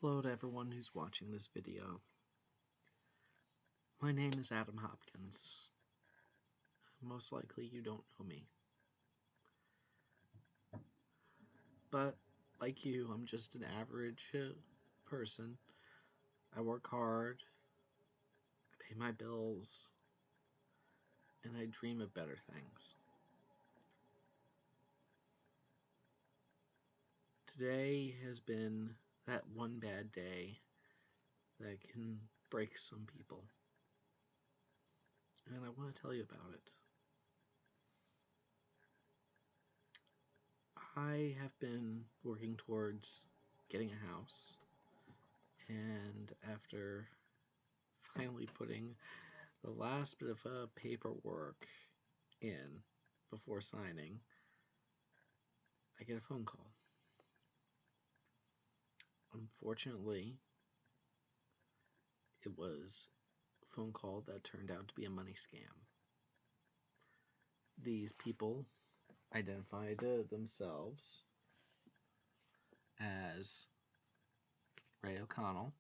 Hello to everyone who's watching this video. My name is Adam Hopkins. Most likely you don't know me. But, like you, I'm just an average person. I work hard, I pay my bills, and I dream of better things. Today has been that one bad day that can break some people. And I want to tell you about it. I have been working towards getting a house, and after finally putting the last bit of paperwork in before signing, I get a phone call. Unfortunately, it was a phone call that turned out to be a money scam. These people identified themselves as Ray O'Connell.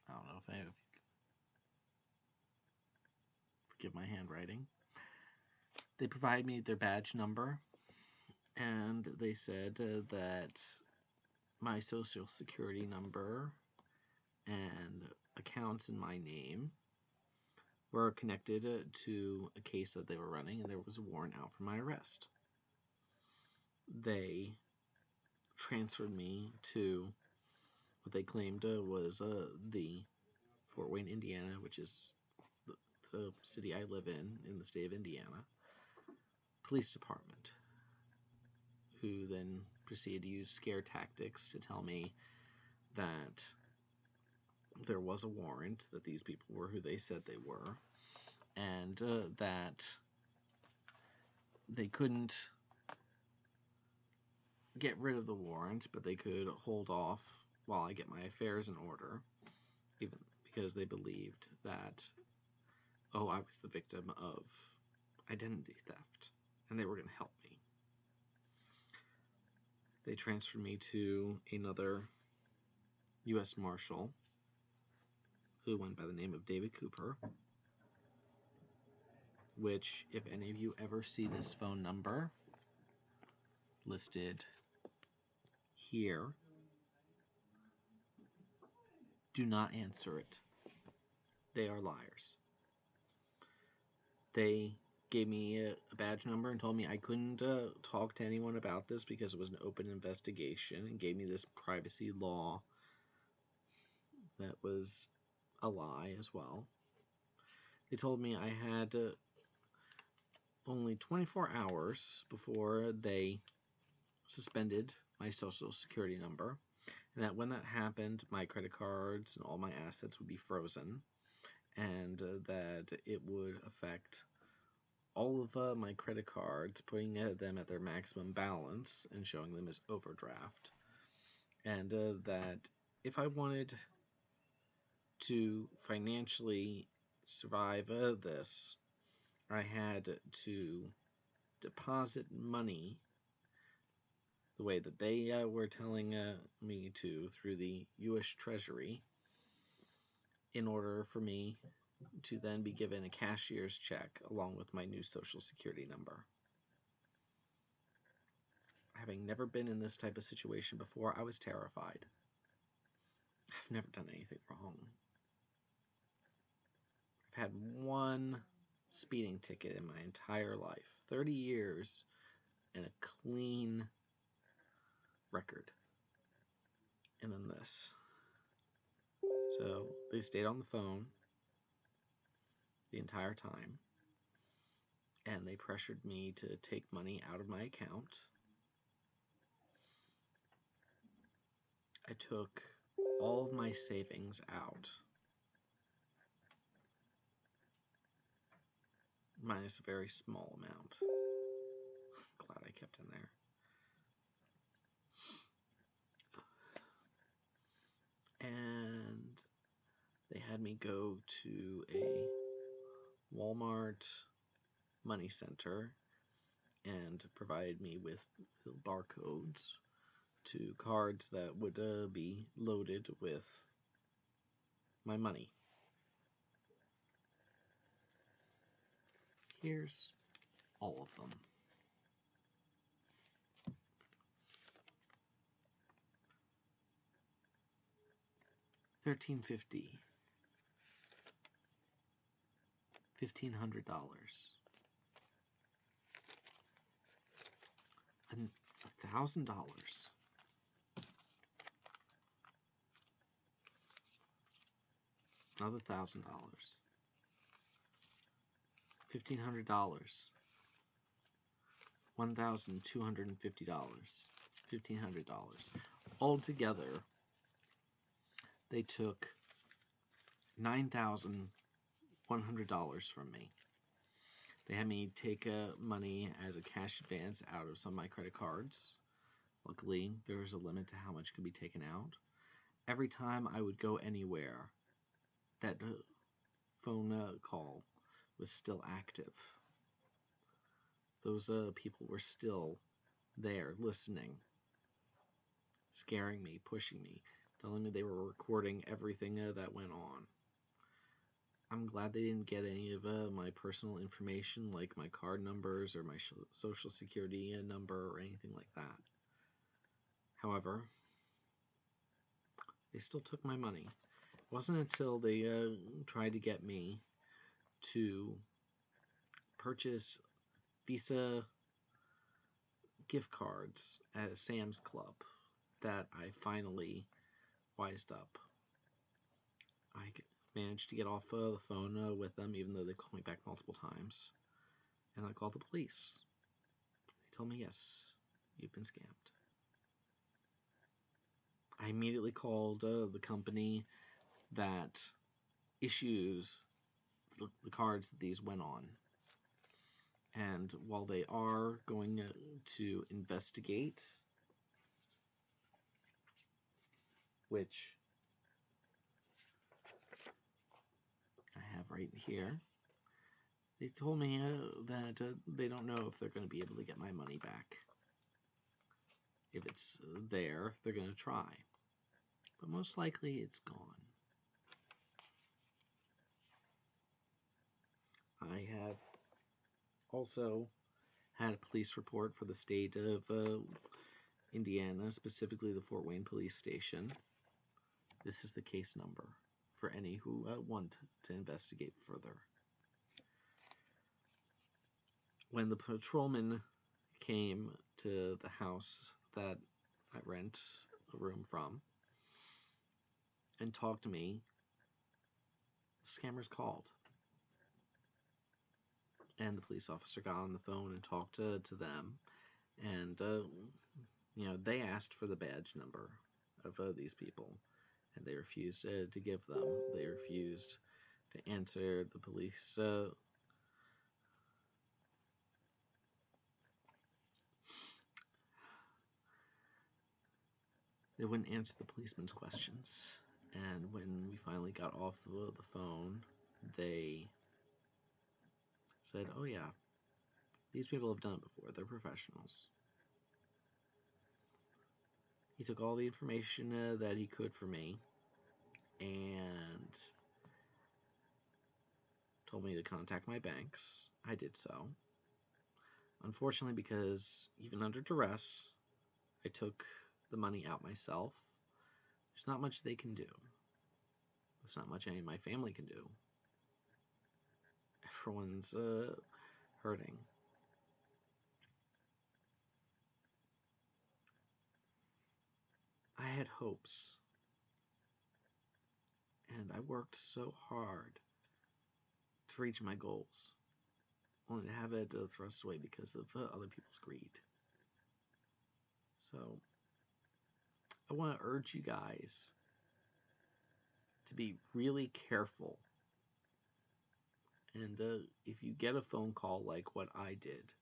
I don't know if I forgive my handwriting. They provided me their badge number, and they said that my social security number and accounts in my name were connected to a case that they were running, and there was a warrant out for my arrest. They transferred me to what they claimed was the Fort Wayne, Indiana, which is the city I live in the state of Indiana, police department, who then proceeded to use scare tactics to tell me that there was a warrant, that these people were who they said they were, and that they couldn't get rid of the warrant, but they could hold off while I get my affairs in order, even because they believed that, I was the victim of identity theft, and they were going to help me. They transferred me to another U.S. Marshal who went by the name of David Cooper, which, if any of you ever see this phone number listed here, do not answer it. They are liars. They gave me a badge number and told me I couldn't talk to anyone about this because it was an open investigation, and gave me this privacy law that was a lie as well. They told me I had only 24 hours before they suspended my social security number, and that when that happened, my credit cards and all my assets would be frozen, and that it would affect all of my credit cards, putting them at their maximum balance and showing them as overdraft, and that if I wanted to financially survive this, I had to deposit money the way that they were telling me to through the U.S. Treasury in order for me to then be given a cashier's check along with my new social security number. Having never been in this type of situation before, I was terrified. I've never done anything wrong. I've had one speeding ticket in my entire life, 30 years, and a clean record. And then this. So they stayed on the phone the entire time, and they pressured me to take money out of my account. I took all of my savings out, minus a very small amount. Glad I kept in there. And they had me go to a Walmart money center and provided me with barcodes to cards that would be loaded with my money. Here's all of them. $1,350, $1,500, $1,000, another $1,000, $1,500, $1,250, $1,500. Altogether, they took $9,100 from me. They had me take money as a cash advance out of some of my credit cards. Luckily, there was a limit to how much could be taken out. Every time I would go anywhere, that phone call was still active. Those people were still there listening, scaring me, pushing me, telling me they were recording everything that went on. I'm glad they didn't get any of my personal information, like my card numbers or my social security number or anything like that. However, they still took my money. It wasn't until they tried to get me to purchase Visa gift cards at Sam's Club that I finally wised up. I managed to get off the phone with them, even though they called me back multiple times. And I called the police. They told me, yes, you've been scammed. I immediately called the company that issues the cards that these went on. And while they are going to investigate, which I have right here, they told me that they don't know if they're going to be able to get my money back. If it's there, they're going to try. But most likely it's gone. I have also had a police report for the state of Indiana, specifically the Fort Wayne Police Station. This is the case number for any who want to investigate further. When the patrolman came to the house that I rent a room from and talked to me, the scammers called. And the police officer got on the phone and talked to them. And, they asked for the badge number of these people. And they refused to give them. They refused to answer the police. They wouldn't answer the policeman's questions. And when we finally got off the phone, they said, oh yeah, these people have done it before. They're professionals. He took all the information that he could for me and told me to contact my banks. I did so. Unfortunately, because even under duress, I took the money out myself. There's not much they can do. There's not much any of my family can do. Everyone's hurting. I had hopes. And I worked so hard to reach my goals, only to have it thrust away because of other people's greed. So, I want to urge you guys to be really careful. And if you get a phone call like what I did,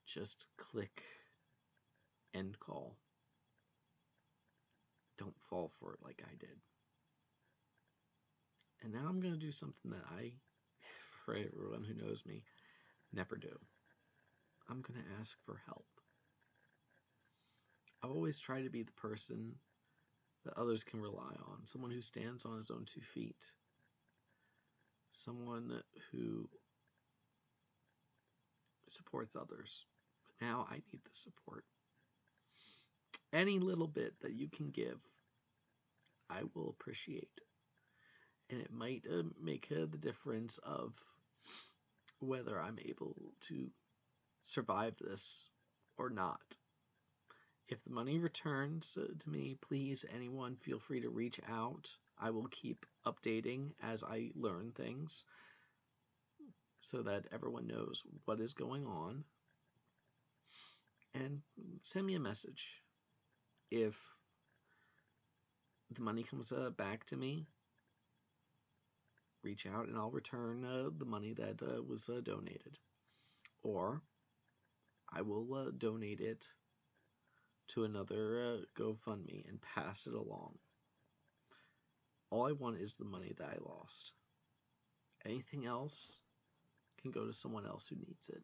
just click end call. Don't fall for it like I did. And now I'm going to do something that I, for everyone who knows me, never do. I'm going to ask for help. I've always tried to be the person that others can rely on, someone who stands on his own 2 feet, someone who supports others. But now I need the support. Any little bit that you can give, I will appreciate. And it might make the difference of whether I'm able to survive this or not. If the money returns to me, please, anyone, feel free to reach out. I will keep updating as I learn things so that everyone knows what is going on. And send me a message. If the money comes back to me, reach out and I'll return the money that was donated. Or I will donate it to another GoFundMe and pass it along. All I want is the money that I lost. Anything else can go to someone else who needs it.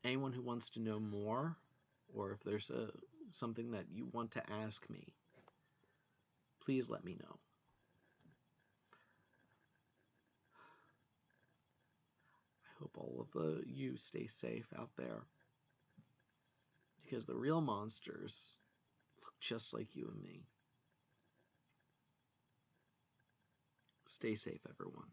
Anyone who wants to know more, or if there's something that you want to ask me, please let me know. I hope all of you stay safe out there, because the real monsters look just like you and me. Stay safe, everyone.